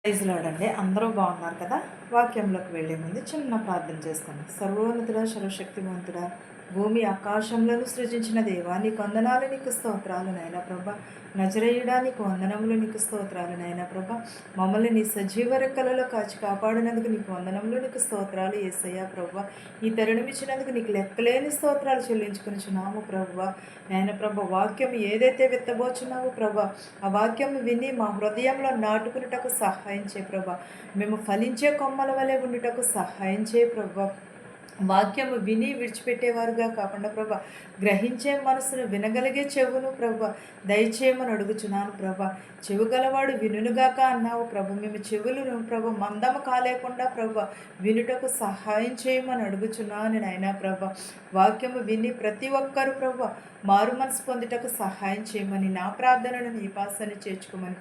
Praise lord అండి. అందరూ బాగున్నారు కదా. వాక్యంలోకి వెళ్ళే ముందు చిన్న ప్రార్థన చేసుకుందాం. సర్వోన్నతుడా, సర్వశక్తివంతుడా, భూమి ఆకాశంలను సృజించిన దేవా, నీకు వందనాలు, నీకు స్తోత్రాలు నాయనా ప్రభా. నజరేయుడా, నీకు వందనములు, నీకు స్తోత్రాలు నాయనా ప్రభా. మమ్మల్ని నీ సజీవ రెక్కలలో కాచి కాపాడినందుకు నీకు వందనములు, నీకు స్తోత్రాలు యేసయ్యా ప్రభా. ఈ తరుణం ఇచ్చినందుకు నీకు లెక్కలేని స్తోత్రాలు చెల్లించుకునిచున్నాము ప్రభా. నాయన ప్రభా, వాక్యం ఏదైతే విత్తబోచున్నావో ప్రభా, ఆ వాక్యం విని మా హృదయంలో నాటుకునేటకు సహాయం చేయ ప్రభా. మేము ఫలించే కొమ్మల వలె ఉండుటకు సహాయం చేయ ప్రభా. వాక్యము విని విడిచిపెట్టేవారుగా కాకుండా ప్రభా, గ్రహించే మనసును, వినగలిగే చెవును ప్రభా దయచేయమని అడుగుచున్నాను ప్రభా. చెవు గలవాడు వినుగాక అన్నావు ప్రభు. మేము చెవులను ప్రభు మందము కాలేకుండా ప్రభా వినుటకు సహాయం చేయమని అడుగుచున్నాను నాయనా ప్రభా. వాక్యము విని ప్రతి ఒక్కరు ప్రభా మారు మనసు పొందుటకు సహాయం చేయమని, నా ప్రార్థనను నీ పాసని చేర్చుకోమని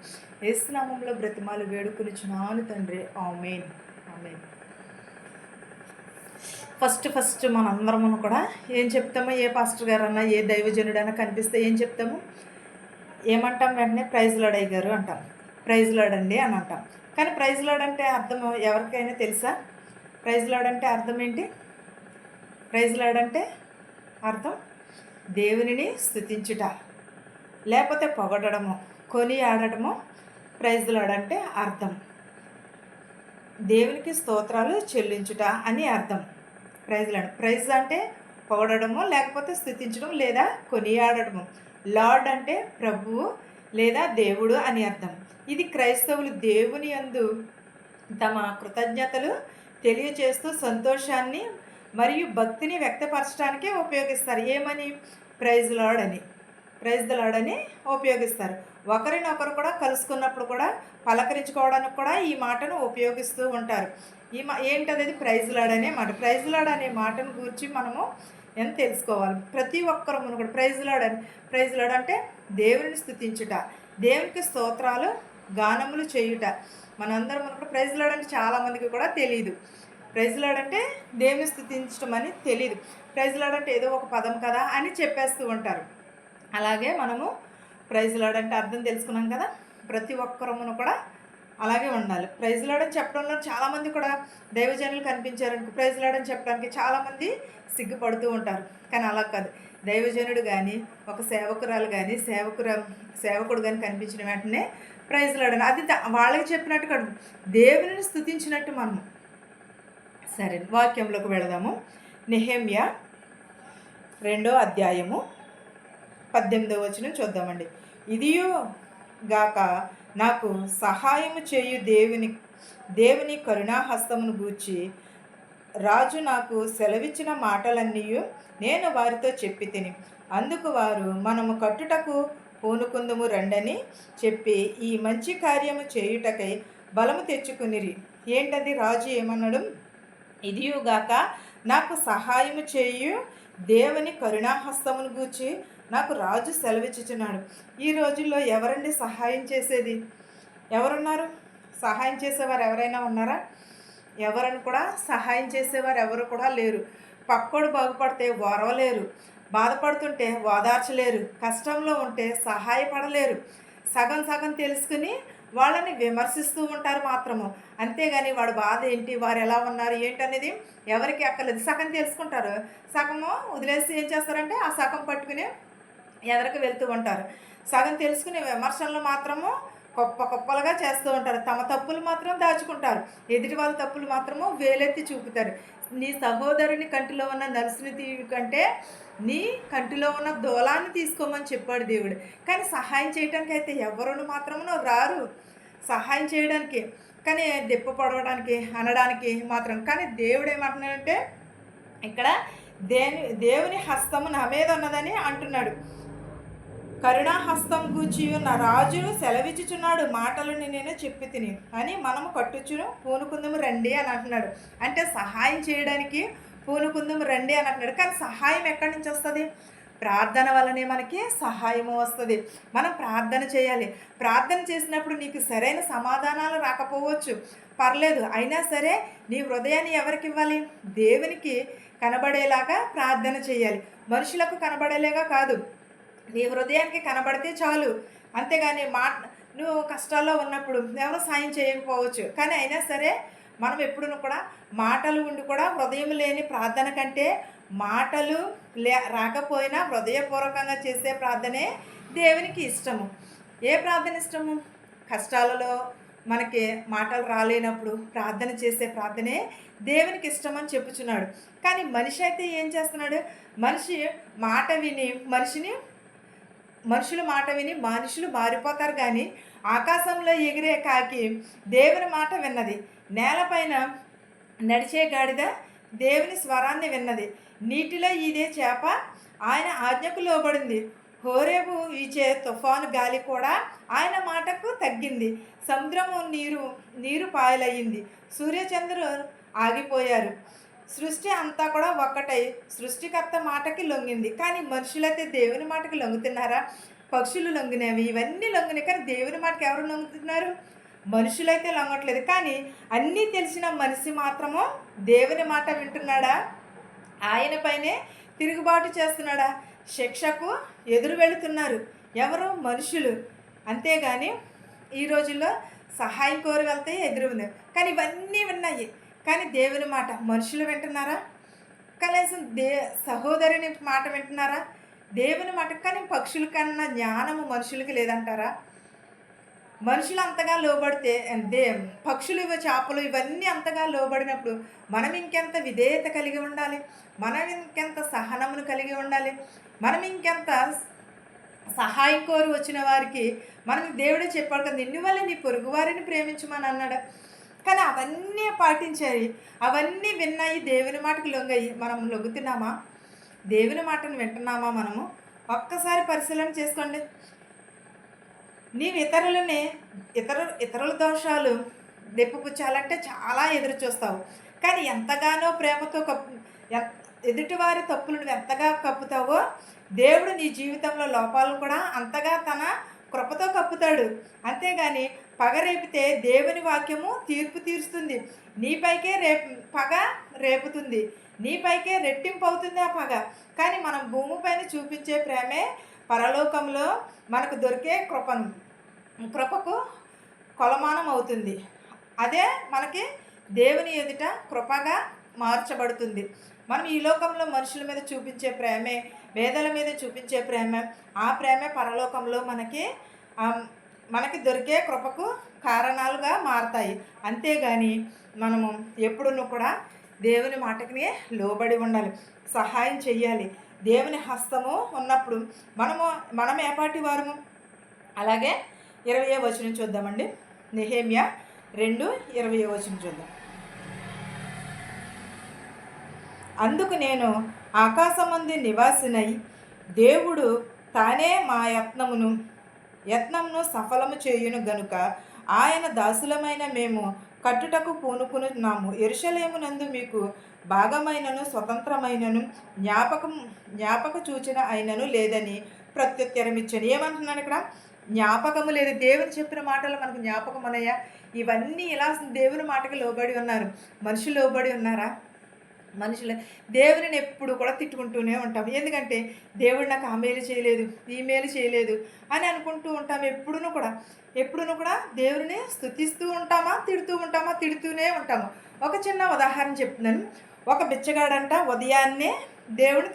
యేసు నామములో బ్రతిమాలు వేడుకొనిచున్నాను తండ్రి. ఆమేన్, ఆమేన్. ఫస్ట్ మనందరము కూడా ఏం చెప్తామో, ఏ పాస్టర్ గారు అన్నా, ఏ దైవజనుడైనా కనిపిస్తే ఏం చెప్తాము? ఏమంటాం? వెంటనే ప్రైజ్ లార్డ్ అయ్య గారు అంటాం, ప్రైజ్ లార్డ్ అండి అని అంటాం. కానీ ప్రైజ్ లార్డ్ అంటే అర్థం ఎవరికైనా తెలుసా? ప్రైజ్ లార్డ్ అంటే అర్థం ఏంటి? ప్రైజ్ లార్డ్ అంటే అర్థం దేవునిని స్తుతించుట, లేకపోతే పొగడము, కొని ఆడటము. ప్రైజ్ లార్డ్ అంటే అర్థం దేవునికి స్తోత్రాలు చెల్లించుట అని అర్థం. ప్రైజ్ అంటే పొగడము, లేకపోతే స్థుతించడం లేదా కొనియాడటము. లార్డ్ అంటే ప్రభువు లేదా దేవుడు అని అర్థం. ఇది క్రైస్తవులు దేవుని యందు తమ కృతజ్ఞతలు తెలియచేస్తూ సంతోషాన్ని మరియు భక్తిని వ్యక్తపరచడానికే ఉపయోగిస్తారు. ఏమని? ప్రైజ్ లార్డ్ అని, ప్రైజ్ ద లార్డ్ అని ఉపయోగిస్తారు. ఒకరినొకరు కూడా కలుసుకున్నప్పుడు కూడా పలకరించుకోవడానికి కూడా ఈ మాటను ఉపయోగిస్తూ ఉంటారు. ఏంటనేది ప్రైజ్ లార్డ్ అనే మాట. ప్రైజ్ లార్డ్ అనే మాటను గురించి మనము ఎంత తెలుసుకోవాలి. ప్రతి ఒక్కరు కూడా ప్రైజ్ లార్డ్ అంటే దేవుని స్తుతించుట, దేవునికి స్తోత్రాలు గానములు చేయుట. మనందరం కూడా ప్రైజ్ లార్డ్ అంటే చాలామందికి కూడా తెలియదు. ప్రైజ్ లార్డ్ అంటే దేవుని స్తుతించడం అని తెలియదు. ప్రైజ్ లార్డ్ అంటే ఏదో ఒక పదం కదా అని చెప్పేస్తూ ఉంటారు. అలాగే మనము ప్రైజ్ లార్డ్ అంటే అర్థం తెలుసుకున్నాం కదా. ప్రతి ఒక్కరమును కూడా అలాగే ఉండాలి. ప్రైజ్ లార్డ్ అని చెప్పడంలో చాలామంది కూడా దైవజనులు కనిపించారనుకో, ప్రైజ్ లార్డ్ అని చెప్పడానికి చాలామంది సిగ్గుపడుతూ ఉంటారు. కానీ అలా కాదు. దైవజనుడు కానీ, ఒక సేవకురాలు కానీ, సేవకుడు కానీ కనిపించిన వెంటనే ప్రైజ్ లార్డ్ అని, అది వాళ్ళకి చెప్పినట్టు కాదు, దేవుని స్తుతించినట్టు మనము. సరే, వాక్యంలోకి వెళదాము. నెహెమ్యా 2వ అధ్యాయము 18వ వచనం చూద్దామండి. ఇదియో గాక నాకు సహాయము చేయు దేవుని కరుణాహస్తమును గూర్చి రాజు నాకు సెలవిచ్చిన మాటలన్నీ నేను వారితో చెప్పి తిని, అందుకు వారు మనము కట్టుటకు పూనుకుందుము రండని చెప్పి ఈ మంచి కార్యము చేయుటకై బలము తెచ్చుకునిరి. ఏంటది? రాజు ఏమన్నాడు? ఇదియుగాక నాకు సహాయము చేయు దేవుని కరుణాహస్తమును గూర్చి నాకు రాజు సెలవిచ్చుచున్నాడు. ఈ రోజుల్లో ఎవరండి సహాయం చేసేది? ఎవరున్నారు? సహాయం చేసేవారు ఎవరైనా ఉన్నారా? ఎవరని కూడా సహాయం చేసేవారు ఎవరు కూడా లేరు. పక్కోడు బాగుపడితే ఓర్వలేరు, బాధపడుతుంటే ఓదార్చలేరు, కష్టంలో ఉంటే సహాయపడలేరు. సగం తెలుసుకుని వాళ్ళని విమర్శిస్తూ ఉంటారు మాత్రము. అంతేగాని వాడు బాధ ఏంటి, వారు ఎలా ఉన్నారు ఏంటనేది ఎవరికి అక్కర్లేదు. సగం తెలుసుకుంటారు, సగము వదిలేసి ఏం చేస్తారంటే ఆ సగం పట్టుకుని ఎదరికి వెళ్తూ ఉంటారు. సగం తెలుసుకుని విమర్శనలు మాత్రము కుప్పలుగా చేస్తూ ఉంటారు. తమ తప్పులు మాత్రం దాచుకుంటారు, ఎదుటి వాళ్ళ తప్పులు మాత్రము వేలెత్తి చూపుతారు. నీ సహోదరుని కంటిలో ఉన్న నలుసుని తీవి కంటే నీ కంటిలో ఉన్న దూలాన్ని తీసుకోమని చెప్పాడు దేవుడు. కానీ సహాయం చేయడానికి అయితే ఎవరును మాత్రము రారు సహాయం చేయడానికి, కానీ దెప్ప పొడవడానికి అనడానికి మాత్రం. కానీ దేవుడు ఏమంటున్నాడంటే ఇక్కడ దేవుని హస్తము నా మీద ఉన్నదని అంటున్నాడు. కరుణాహస్తం గూర్చి నా రాజు సెలవిచ్చుచున్నాడు, మాటలని నేను చెప్పి తిని అని మనము కట్టుచును పూనుకుందుము రండి అని అంటున్నాడు. అంటే సహాయం చేయడానికి పూనుకుందుము రండి అని అంటున్నాడు. కానీ సహాయం ఎక్కడి నుంచి వస్తుంది? ప్రార్థన వల్లనే మనకి సహాయము వస్తుంది. మనం ప్రార్థన చేయాలి. ప్రార్థన చేసినప్పుడు నీకు సరైన సమాధానాలు రాకపోవచ్చు, పర్లేదు. అయినా సరే నీ హృదయాన్ని ఎవరికి ఇవ్వాలి? దేవునికి కనబడేలాగా ప్రార్థన చేయాలి. మనుషులకు కనబడేలాగా కాదు, నీ హృదయానికి కనబడితే చాలు. అంతేగాని నువ్వు కష్టాల్లో ఉన్నప్పుడు ఎవరు సాయం చేయకపోవచ్చు, కానీ అయినా సరే మనం ఎప్పుడూ కూడా మాటలు ఉండి కూడా హృదయం లేని ప్రార్థన కంటే మాటలు రాకపోయినా హృదయపూర్వకంగా చేసే ప్రార్థనే దేవునికి ఇష్టము. ఏ ప్రార్థన ఇష్టము? కష్టాలలో మనకి మాటలు రాలేనప్పుడు ప్రార్థన చేసే ప్రార్థనే దేవునికి ఇష్టమని చెప్పుచున్నాడు. కానీ మనిషి అయితే ఏం చేస్తున్నాడు? మనిషి మాట విని మనుషుల మాట విని మనుషులు మారిపోతారు, కానీ ఆకాశంలో ఎగిరే కాకి దేవుని మాట విన్నది, నేలపైన నడిచే గాడిద దేవుని స్వరాన్ని విన్నది, నీటిలో ఇదే చేప ఆయన ఆజ్ఞకు లోబడింది, హోరేబు వీచే తుఫాను గాలి కూడా ఆయన మాటకు తగ్గింది, సముద్రము నీరు పాయలయ్యింది, సూర్యచంద్రులు ఆగిపోయారు, సృష్టి అంతా కూడా ఒక్కటై సృష్టికర్త మాటకి లొంగింది. కానీ మనుషులైతే దేవుని మాటకి లొంగుతున్నారా? పక్షులు లొంగినవి, ఇవన్నీ లొంగినాయి, కానీ దేవుని మాటకి ఎవరు లొంగుతున్నారు? మనుషులైతే లొంగట్లేదు. కానీ అన్నీ తెలిసిన మనిషి మాత్రము దేవుని మాట వింటున్నాడా? ఆయన పైనే తిరుగుబాటు చేస్తున్నాడా? శిక్షకు ఎదురు వెళుతున్నారు ఎవరు? మనుషులు. అంతేగాని ఈ రోజుల్లో సహాయం కోరి వెళ్తే ఎదురు ఉంది, కానీ ఇవన్నీ విన్నాయి, కానీ దేవుని మాట మనుషులు వింటున్నారా? కనీసం సహోదరుని మాట వింటున్నారా? దేవుని మాట. కానీ పక్షుల కన్నా జ్ఞానము మనుషులకి లేదంటారా? మనుషులు అంతగా లోబడితే పక్షులు చేపలు ఇవన్నీ అంతగా లోబడినప్పుడు మనం ఇంకెంత విధేయత కలిగి ఉండాలి, మనం ఇంకెంత సహనమును కలిగి ఉండాలి, మనం ఇంకెంత సహాయం కోరి వచ్చిన వారికి మనం దేవుడే చెప్పాడు కదా, నిన్ను వల్ల నీ పొరుగువారిని ప్రేమించమని అన్నాడు. కానీ అవన్నీ పాటించాయి, అవన్నీ విన్నాయి, దేవుని మాటకు లొంగాయి. మనం లొంగుతున్నామా? దేవుని మాటను వింటున్నామా? మనము ఒక్కసారి పరిశీలన చేసుకోండి. నీవు ఇతరుల దోషాలు దెప్పుపుచ్చాలంటే చాలా ఎదురు చూస్తావు, కానీ ఎంతగానో ప్రేమతో ఎదుటివారి తప్పులను ఎంతగా కప్పుతావో దేవుడు నీ జీవితంలో లోపాలను కూడా అంతగా తన కృపతో కప్పుతాడు. అంతేగాని పగ రేపితే దేవుని వాక్యము తీర్పు తీరుస్తుంది, నీపైకే పగ రేపుతుంది, నీపైకే రెట్టింపు అవుతుంది ఆ పగ. కానీ మనం భూమిపైన చూపించే ప్రేమే పరలోకంలో మనకు దొరికే కృపకు కొలమానం అవుతుంది. అదే మనకి దేవుని ఎదుట కృపగా మార్చబడుతుంది. మనం ఈ లోకంలో మనుషుల మీద చూపించే ప్రేమే, వేదల మీద చూపించే ప్రేమ, ఆ ప్రేమే పరలోకంలో మనకి దొరికే కృపకు కారణాలుగా మారతాయి. అంతేగాని మనము ఎప్పుడూ కూడా దేవుని మాటకి లోబడి ఉండాలి, సహాయం చెయ్యాలి. దేవుని హస్తము ఉన్నప్పుడు మనం ఏపాటి వారము? అలాగే 20వ వచనం చూద్దామండి. నెహెమ్యా 2:20 వచనం చూద్దాం. అందుకు నేను ఆకాశమందు నివాసినై దేవుడు తానే మా యత్నమును సఫలము చేయును గనుక ఆయన దాసులమైన మేము కట్టుటకు పూనుకున్నాము. యెరూషలేమునందు మీకు భాగమైనను స్వతంత్రమైనను జ్ఞాపక సూచన అయినను లేదని ప్రత్యుత్తరం ఇచ్చాను. ఏమంటున్నాను ఇక్కడ? జ్ఞాపకము లేదు. దేవుని చెప్పిన మాటలు మనకు జ్ఞాపకం ఉన్నాయా? ఇవన్నీ ఇలా దేవుని మాటకి లోబడి ఉన్నారు. మనుషులు లోబడి ఉన్నారా? మనుషులు దేవుని ఎప్పుడు కూడా తిట్టుకుంటూనే ఉంటాం. ఎందుకంటే దేవుడు నాకు ఆ మేలు చేయలేదు, ఈ మేలు చేయలేదు అని అనుకుంటూ ఉంటాం. ఎప్పుడూ కూడా దేవుడిని స్తుతిస్తూ ఉంటామా, తిడుతూనే ఉంటాము. ఒక చిన్న ఉదాహరణ చెప్తున్నాను. ఒక బిచ్చగాడంట ఉదయాన్నే దేవుడిని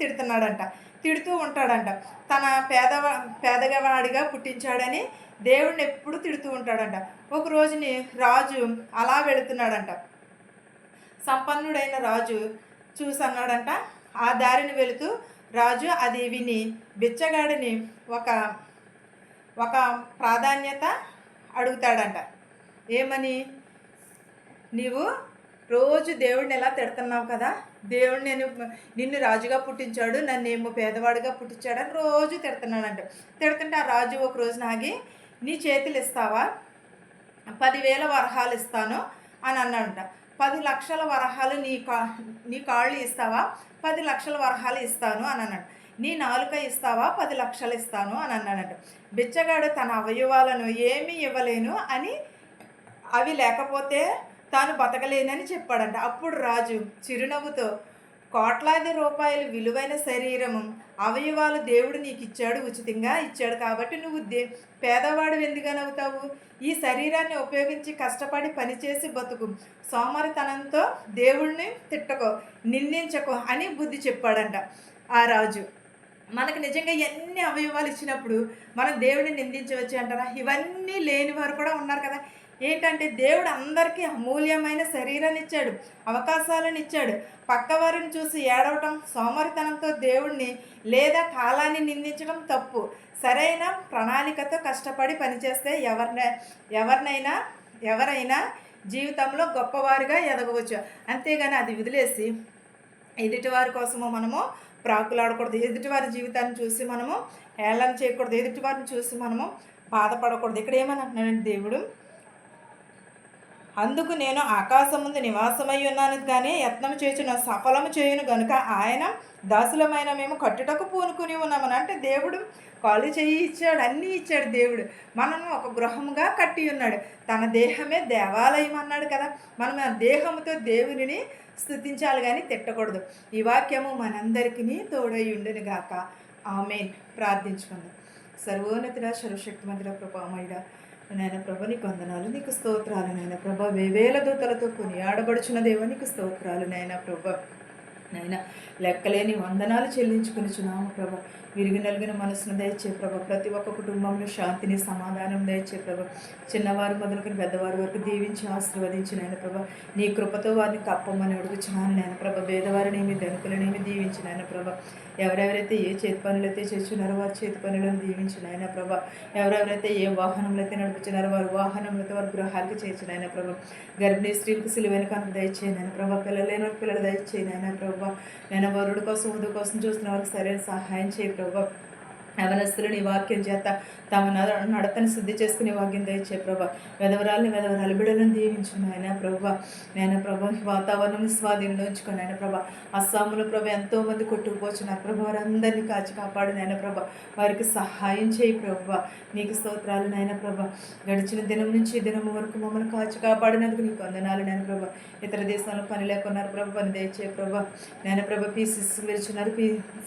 తిడుతూ ఉంటాడంట. తన పేదవాడిగా పుట్టించాడని దేవుడిని ఎప్పుడు తిడుతూ ఉంటాడంట. ఒక రోజుని రాజు అలా వెళుతున్నాడంట. సంపన్నుడైన రాజు చూసన్నాడంట. ఆ దారిని వెళుతూ రాజు అది విని బిచ్చగాడిని ఒక ప్రాధాన్యత అడుగుతాడంట. ఏమని? నీవు రోజు దేవుడిని ఎలా తిడుతున్నావు కదా, దేవుడు నిన్ను రాజుగా పుట్టించాడు, నన్నేమో పేదవాడిగా పుట్టించాడని రోజు తిడుతున్నాడంట. తిడుతుంటే ఆ రాజు ఒక రోజు నాగి, నీ చేతులు ఇస్తావా? 10,000 వరహాలు ఇస్తాను అని అన్నాడంట. 10 లక్షల వరహాలు నీ కాళ్ళు ఇస్తావా? 10 లక్షల వరహాలు ఇస్తాను అని అన్నాడు. నీ నాలుక ఇస్తావా? 10 లక్షలు ఇస్తాను అని అన్నాడంట. బిచ్చగాడు తన అవయవాలను ఏమీ ఇవ్వలేను అని, అవి లేకపోతే తాను బతకలేనని చెప్పాడంట. అప్పుడు రాజు చిరునవ్వుతో కోట్లాది రూపాయలు విలువైన శరీరము అవయవాలు దేవుడు నీకు ఇచ్చాడు, ఉచితంగా ఇచ్చాడు. కాబట్టి నువ్వు పేదవాడు ఎందుకనవుతావు? ఈ శరీరాన్ని ఉపయోగించి కష్టపడి పనిచేసి బతుకు. సోమరితనంతో దేవుడిని తిట్టకో, నిందించకో అని బుద్ధి చెప్పాడంట ఆ రాజు. మనకు నిజంగా ఎన్ని అవయవాలు ఇచ్చినప్పుడు మనం దేవుడిని నిందించవచ్చు అంటారా? ఇవన్నీ లేని వారు కూడా ఉన్నారు కదా. ఏంటంటే దేవుడు అందరికీ అమూల్యమైన శరీరాన్ని ఇచ్చాడు, అవకాశాలను ఇచ్చాడు. పక్కవారిని చూసి ఏడవటం, సోమరితనంతో దేవుడిని లేదా కాలాన్ని నిందించడం తప్పు. సరైన ప్రణాళికతో కష్టపడి పనిచేస్తే ఎవరైనా జీవితంలో గొప్పవారిగా ఎదగవచ్చు. అంతేగాని అది వదిలేసి ఎదుటివారి కోసము మనము ప్రాకులాడకూడదు. ఎదుటివారి జీవితాన్ని చూసి మనము హేళన చేయకూడదు. ఎదుటివారిని చూసి మనము బాధపడకూడదు. ఇక్కడ ఏమని అంటున్నాడంటే దేవుడు, అందుకు నేను ఆకాశం ముందు నివాసమై ఉన్నాను కానీ యత్నం చేయుచున్న సఫలము చేయును గనుక ఆయన దాసులమైన మేము కట్టుటకు పూనుకుని ఉన్నామని. అంటే దేవుడు కాలు చేయి ఇచ్చాడు, అన్నీ ఇచ్చాడు దేవుడు. మనము ఒక గృహముగా కట్టి ఉన్నాడు. తన దేహమే దేవాలయం అన్నాడు కదా. మనం ఆ దేహముతో దేవునిని స్తుతించాలి కానీ తిట్టకూడదు. ఈ వాక్యము మనందరికీ తోడై ఉండును గాక. ఆమేన్. ప్రార్థించుకుందాం. సర్వోన్నతుడా, సర్వశక్తిమంతుడా, కృపామయుడా, నాయన ప్రభ నీకు వందనాలు, నీకు స్తోత్రాలు. నాయన ప్రభ వేవేల దూతలతో కొనియాడబడుచున్న దేవ నీకు స్తోత్రాలు. నాయన ప్రభ లెక్కలేని వందనాలు చెల్లించుకునిచున్నాము ప్రభ. విరిగి నలిగిన మనసును దయచే ప్రభ. ప్రతి ఒక్క కుటుంబంలో శాంతిని, సమాధానం దయచే ప్రభ. చిన్నవారు మొదలుకొని పెద్దవారి వరకు దీవించి ఆశీర్వదించి నాయన ప్రభ. నీ కృపతో వారిని కప్పమని అడుగుచున్నాను నాయన ప్రభ. పేదవారినేమి ధనికులనేమి దీవించి నాయన ప్రభ. ఎవరెవరైతే ఏ చేతి పనులు అయితే చేస్తున్నారో వారి చేతి పనులను దీవించి నాయన ప్రభ. ఎవరెవరైతే ఏ వాహనంలో అయితే నడుపుతున్నారో వారి వాహనంలో వారి గృహాలకు చేర్చిన ఆయన ప్రభ. గర్భిణీ స్త్రీలకు సిలువైన కనుక దయచేయను ఆయన ప్రభ. పిల్లలు లేని వారికి పిల్లలు దయచేయను ఆయన ప్రభ. నేను వరుడు కోసం వధువు కోసం చూస్తున్న వారికి సరైన సహాయం చేయ ప్రభ. యవనస్తులు నీ వాక్యం చేత తమ నడతని శుద్ధి చేసుకునే వాక్యం దయచే ప్రభ. వెదవరాలు బిడ్డలను దీవించును ఆయన ప్రభ. నేను ప్రభ వాతావరణం స్వాధీనంలో ఉంచుకుని ఆయన ప్రభ. అస్సాంలో ప్రభ ఎంతోమంది కొట్టుకుపోతున్నారు ప్రభ. వారందరినీ కాచి కాపాడు నాయన ప్రభ. వారికి సహాయం చేయి ప్రభ. నీకు స్తోత్రాలు నాయన ప్రభ. గడిచిన దినం నుంచి దినం వరకు మమ్మల్ని కాచి కాపాడినందుకు నీకు వందనాలు నాయన ప్రభ. ఇతర దేశాల్లో పని లేకున్నారు ప్రభ, పని దయచే ప్రభ. నాయన ప్రభ పీసీసీకి వెళ్తున్నారు,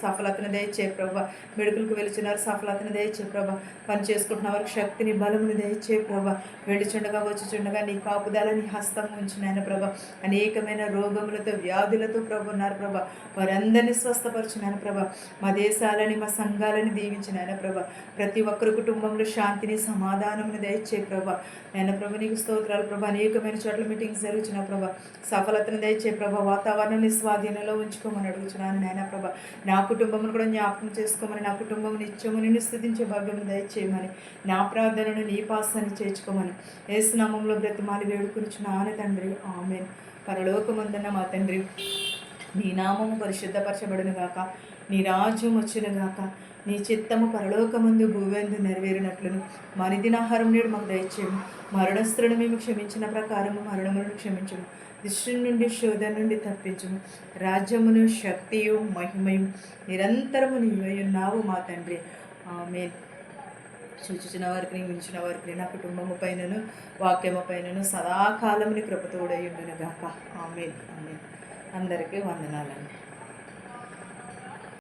సఫలతను దయచే ప్రభ. మెడికల్కి వెళ్తున్నారు, సఫలతను దయచే ప్రభ. పని చేసుకుంటున్న వారికి శక్తిని, బలముని దయచే ప్రభ. వెళ్ళుచుండగా వచ్చుచుండగా నీ కాపుదల, నీ హస్తం ఉంచిన ఆయన ప్రభ. అనేకమైన రోగములతో, వ్యాధులతో ప్రభ ఉన్నారు ప్రభ. వారందరినీ స్వస్థపరచున్నాను ప్రభ. మా దేశాలని, మా సంఘాలని దీవించిన ఆయన ప్రభ. ప్రతి ఒక్కరి కుటుంబంలో శాంతిని, సమాధానముని దయచే ప్రభ. నాయన ప్రభ నీకు స్తోత్రాలు ప్రభ. అనేకమైన చోట్ల మీటింగ్స్ జరుగుతున్న ప్రభ. సఫలతను దయచే ప్రభ. వాతావరణాన్ని స్వాధీనంలో ఉంచుకోమని అడుగుతున్నాను నాయన ప్రభ. నా కుటుంబమును కూడా జ్ఞాపకం చేసుకోమని, నా కుటుంబం నిత్యము నిన్ను స్తుతించే భాగ్యము దయచేయమని, నా ప్రార్థనను నీ పాసాన్ని చేర్చుకోమని యేసు నామములో బ్రతిమాలి వేడుకొనుచున్నాను తండ్రి. ఆమేన్. పరలోకమందున్న మా తండ్రి, నీ నామము పరిశుద్ధపరచబడును గాక. నీ రాజ్యం వచ్చును గాక. నీ చిత్తము పరలోకమందు భూవేందు నెరవేరినట్లును మా నిదినాహారం నేడు మాకు దయచేయము. మరణస్తులను మేము క్షమించిన ప్రకారము మరణములను క్షమించము. దుష్టు నుండి, శోధన నుండి తప్పించము. రాజ్యమును, శక్తియు, మహిమయు నిరంతరము నీవై ఉన్నావు మా తండ్రి. ఆమేన్. సూచించిన వారికి, మించిన వారికి, నా కుటుంబము పైనను వాక్యము పైనను సదాకాలముని కృపతోడై ఉండును గాక. ఆమేన్. ఆమేన్. అందరికీ వందనాలండి.